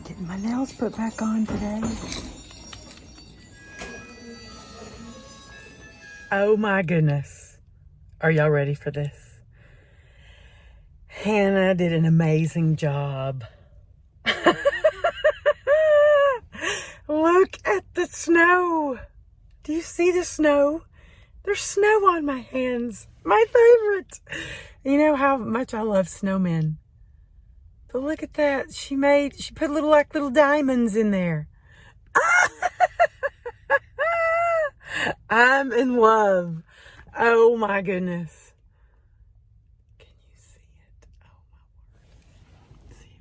Getting my nails put back on today. Oh my goodness. Are y'all ready for this? Hannah did an amazing job. Look at the snow. Do you see the snow? There's snow on my hands. My favorite. You know how much I love snowmen. But look at that. She put little diamonds in there. I'm in love. Oh my goodness. Can you see it? Oh my word. See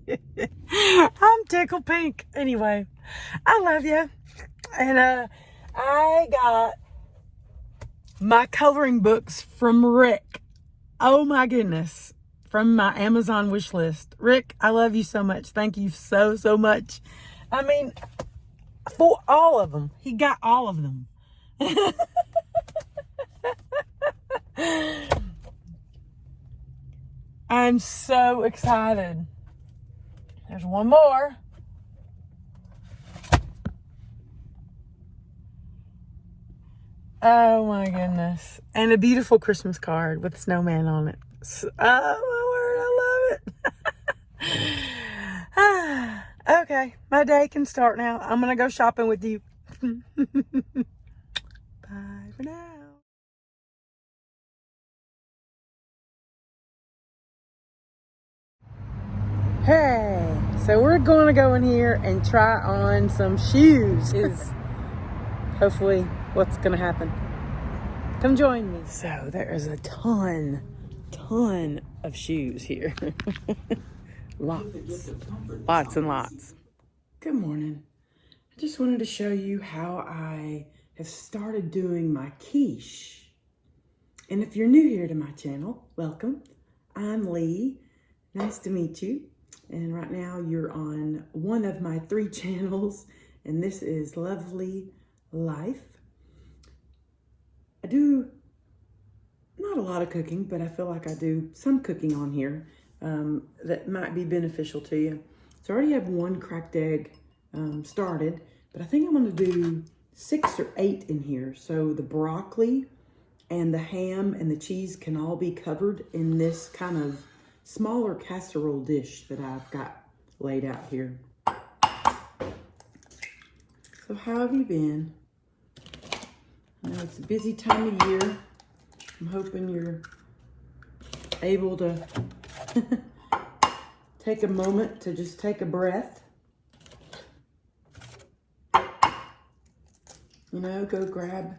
if you can see it. I'm tickled pink. Anyway, I love you. And I got my coloring books from Rick. Oh my goodness. From my Amazon wish list. Rick, I love you so much. Thank you so, so much. I mean, for all of them. He got all of them. I'm so excited. There's one more. Oh my goodness. And a beautiful Christmas card with a snowman on it. Oh my word, I love it. Okay, my day can start now. I'm gonna go shopping with you. Bye for now. Hey, so we're gonna go in here and try on some shoes. Is hopefully what's gonna happen. Come join me. So there is a ton of shoes here. Lots and lots. Good morning. I just wanted to show you how I have started doing my quiche. And if you're new here to my channel, welcome. I'm Lee. Nice to meet you. And right now you're on one of my 3 channels, and this is LoveLeigh Life. I do not a lot of cooking, but I feel like I do some cooking on here that might be beneficial to you. So I already have 1 cracked egg started, but I think I'm gonna do 6 or 8 in here. So the broccoli and the ham and the cheese can all be covered in this kind of smaller casserole dish that I've got laid out here. So how have you been? I know it's a busy time of year. I'm hoping you're able to take a moment to just take a breath. You know, go grab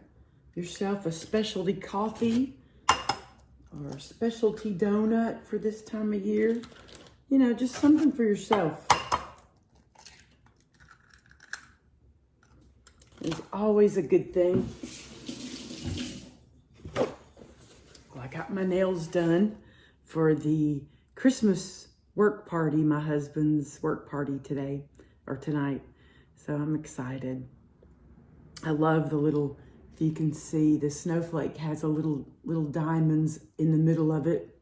yourself a specialty coffee or a specialty donut for this time of year. You know, just something for yourself. It's always a good thing. Well, I got my nails done for the Christmas work party, my husband's work party today or tonight. So I'm excited. I love the little, if you can see, the snowflake has a little diamonds in the middle of it.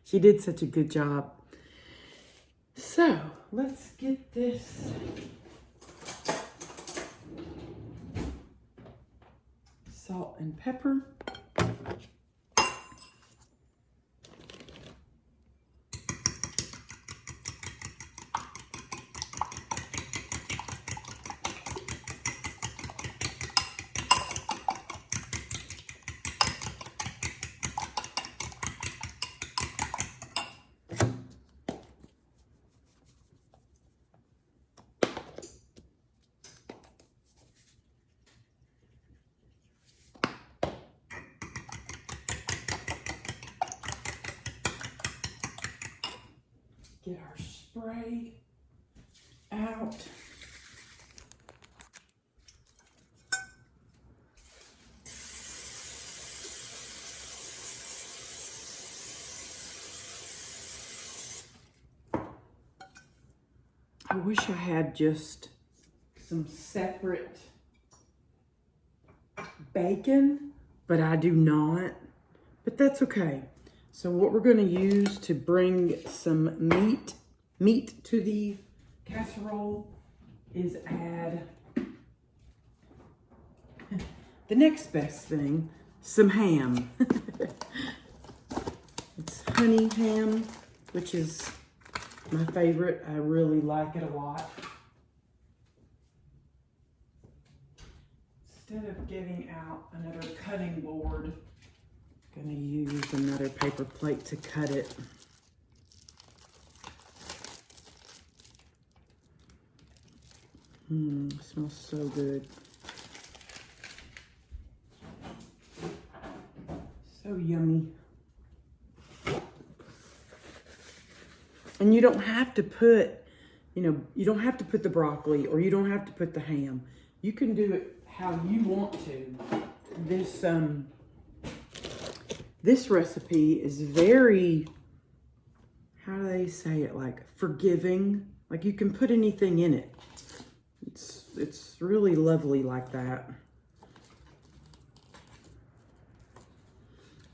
She did such a good job. So let's get this salt and pepper. Get our spray out. I wish I had just some separate bacon, but I do not. But that's okay. So what we're going to use to bring some meat to the casserole is add the next best thing, some ham. It's honey ham, which is my favorite. I really like it a lot. Instead of getting out another cutting board, I'm going to use another paper plate to cut it. Smells so good. So yummy. And you don't have to put, you don't have to put the broccoli or you don't have to put the ham. You can do it how you want to. This recipe is very, how do they say it, like forgiving. Like you can put anything in it. It's really lovely like that.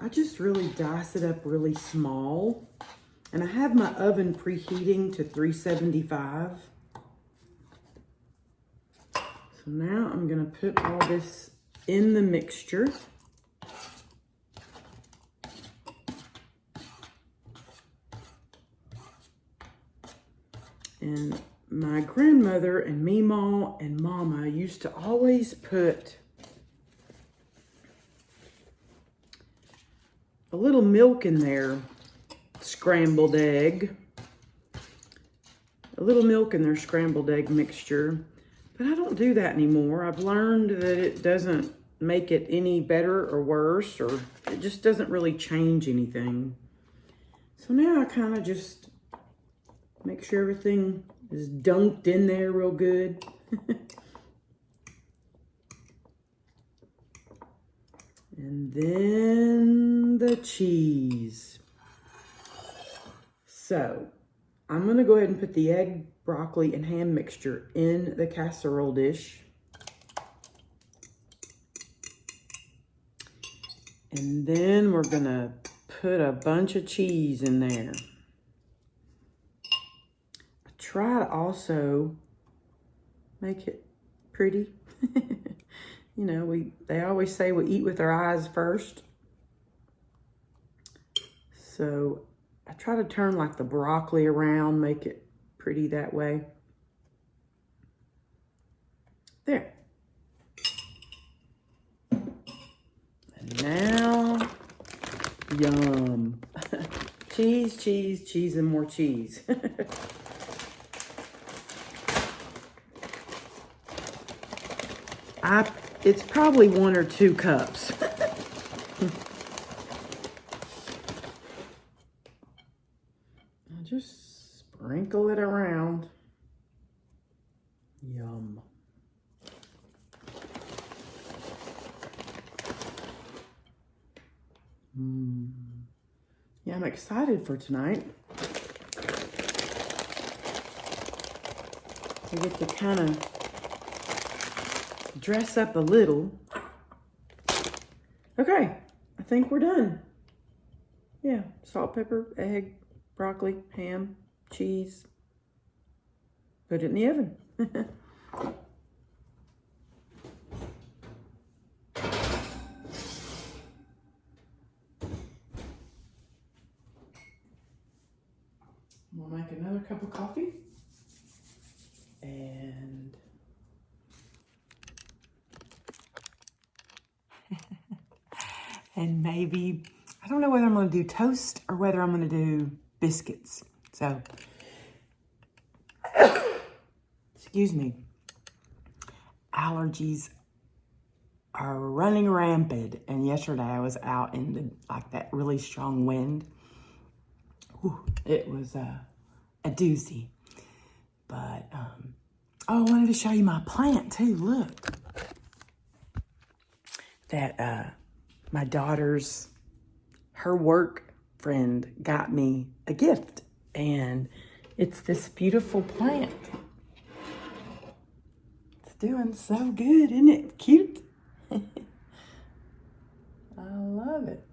I just really dice it up really small. And I have my oven preheating to 375. So now I'm gonna put all this in the mixture. And my grandmother and Meemaw and Mama used to always put a little milk in there, scrambled egg. A little milk in their scrambled egg mixture. But I don't do that anymore. I've learned that it doesn't make it any better or worse, or it just doesn't really change anything. So now I kind of just make sure everything is dunked in there real good. And then the cheese. So I'm gonna go ahead and put the egg, broccoli, and ham mixture in the casserole dish. And then we're gonna put a bunch of cheese in there. I try to also make it pretty. They always say we eat with our eyes first. So I try to turn like the broccoli around, make it pretty that way. There. And now, yum. Cheese, cheese, cheese, and more cheese. It's probably 1 or 2 cups. I'll just sprinkle it around. Yum. Yeah, I'm excited for tonight. I get to kind of dress up a little. Okay, I think we're done. Yeah, salt, pepper, egg, broccoli, ham, cheese. Put it in the oven. We'll make another cup of coffee. And maybe, I don't know whether I'm going to do toast or whether I'm going to do biscuits. So, excuse me. Allergies are running rampant. And yesterday I was out in that really strong wind. Whew, it was a doozy. But, I wanted to show you my plant too. Look. That, my daughter's, her work friend got me a gift, and it's this beautiful plant. It's doing so good, isn't it cute? I love it.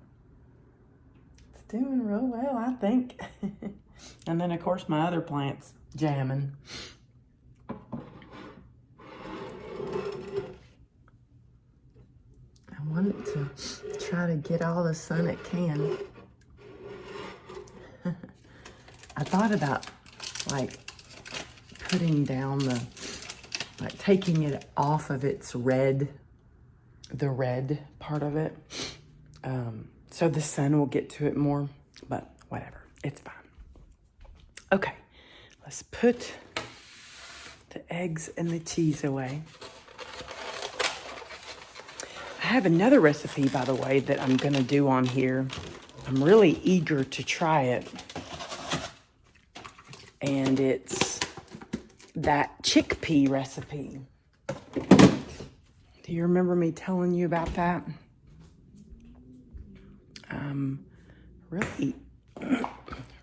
It's doing real well, I think. And then, of course, my other plants jamming. I want it to try to get all the sun it can. I thought about, like, putting down the, like, taking it off of its red, the red part of it. So the sun will get to it more, but whatever, it's fine. Okay, let's put the eggs and the cheese away. I have another recipe, by the way, that I'm gonna do on here. I'm really eager to try it. And it's that chickpea recipe. Do you remember me telling you about that?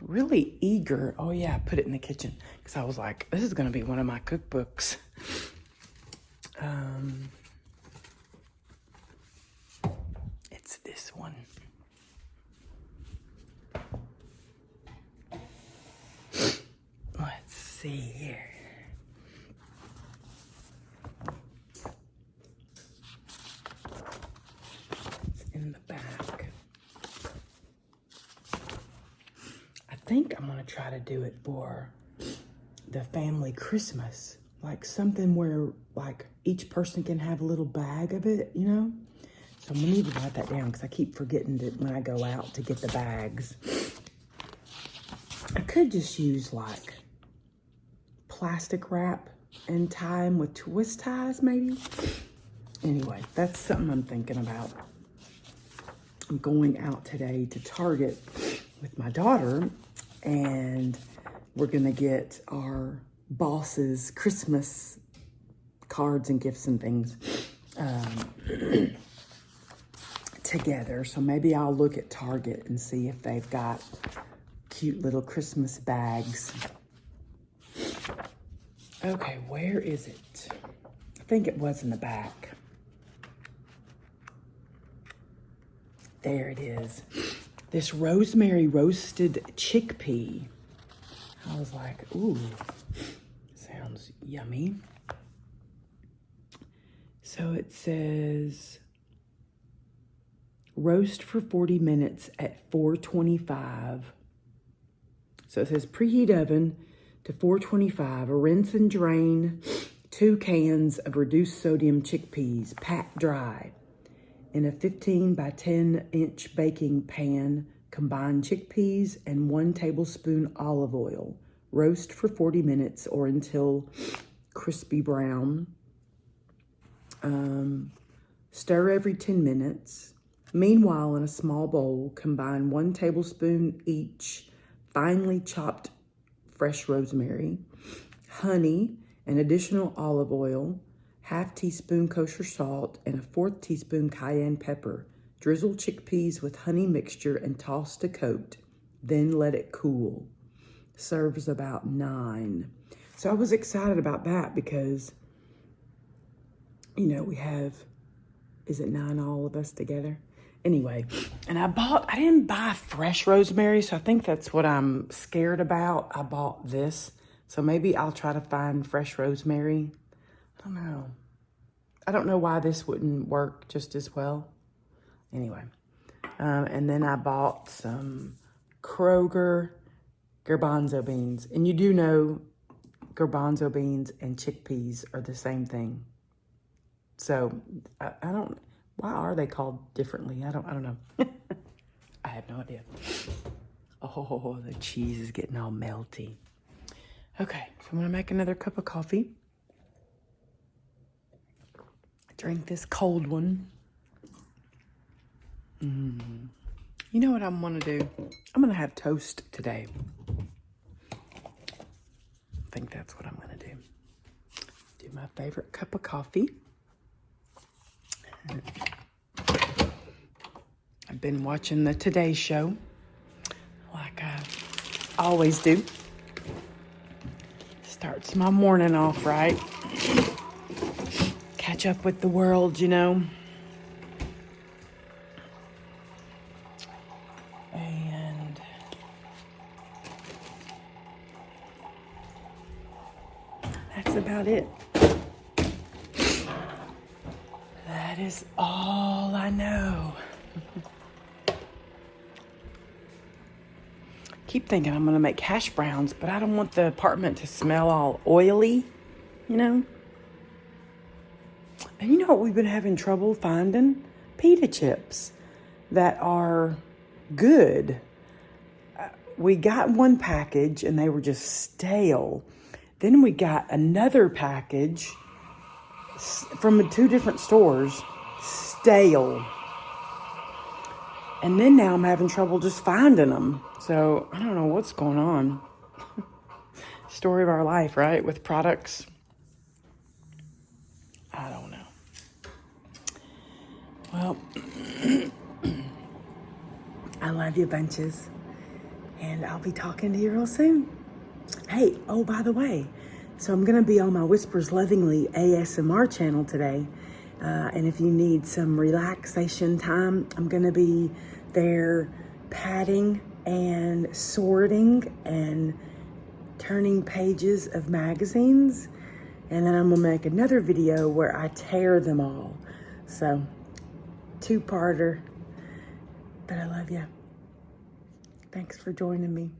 Really eager. Oh yeah, I put it in the kitchen because I was like, this is gonna be one of my cookbooks. It's this one. Let's see here. It's in the back. I think I'm gonna try to do it for the family Christmas. Like something where like each person can have a little bag of it, you know? So I'm gonna need to write that down because I keep forgetting that when I go out to get the bags. I could just use like plastic wrap and tie them with twist ties maybe. Anyway, that's something I'm thinking about. I'm going out today to Target with my daughter and we're gonna get our boss's Christmas cards and gifts and things together. So maybe I'll look at Target and see if they've got cute little Christmas bags. Okay, where is it? I think it was in the back. There it is. This rosemary roasted chickpea. I was like, ooh, sounds yummy. So it says, roast for 40 minutes at 425. So it says preheat oven to 425, rinse and drain 2 cans of reduced sodium chickpeas, packed dry. In a 15 by 10 inch baking pan, combine chickpeas and 1 tablespoon olive oil. Roast for 40 minutes or until crispy brown. Stir every 10 minutes. Meanwhile, in a small bowl, combine 1 tablespoon each finely chopped fresh rosemary, honey, an additional olive oil, ½ teaspoon kosher salt, and a 1/4 teaspoon cayenne pepper. Drizzle chickpeas with honey mixture and toss to coat. Then let it cool. Serves about 9. So I was excited about that because, you know, we have, is it 9 all of us together? Anyway, and I didn't buy fresh rosemary, so I think that's what I'm scared about. I bought this, so maybe I'll try to find fresh rosemary. I don't know. I don't know why this wouldn't work just as well. Anyway, and then I bought some Kroger garbanzo beans. And you do know garbanzo beans and chickpeas are the same thing. So I don't, why are they called differently? I don't know. I have no idea. Oh, the cheese is getting all melty. Okay, so I'm gonna make another cup of coffee. Drink this cold one. You know what I'm gonna do? I'm gonna have toast today. I think that's what I'm gonna do. Do my favorite cup of coffee. I've been watching the Today Show, like I always do. Starts my morning off right. Catch up with the world, you know. And that's about it. That is all I know. Keep thinking I'm gonna make hash browns, but I don't want the apartment to smell all oily, you know? And you know what we've been having trouble finding? Pita chips that are good. We got one package and they were just stale. Then we got another package from 2 different stores, stale. And then now I'm having trouble just finding them. So I don't know what's going on. Story of our life, right? With products. I don't know. Well, I love you bunches. And I'll be talking to you real soon. Hey, oh, by the way, so I'm going to be on my Whispers Lovingly ASMR channel today. And if you need some relaxation time, I'm going to be there patting and sorting and turning pages of magazines. And then I'm going to make another video where I tear them all. So, 2-parter. But I love you. Thanks for joining me.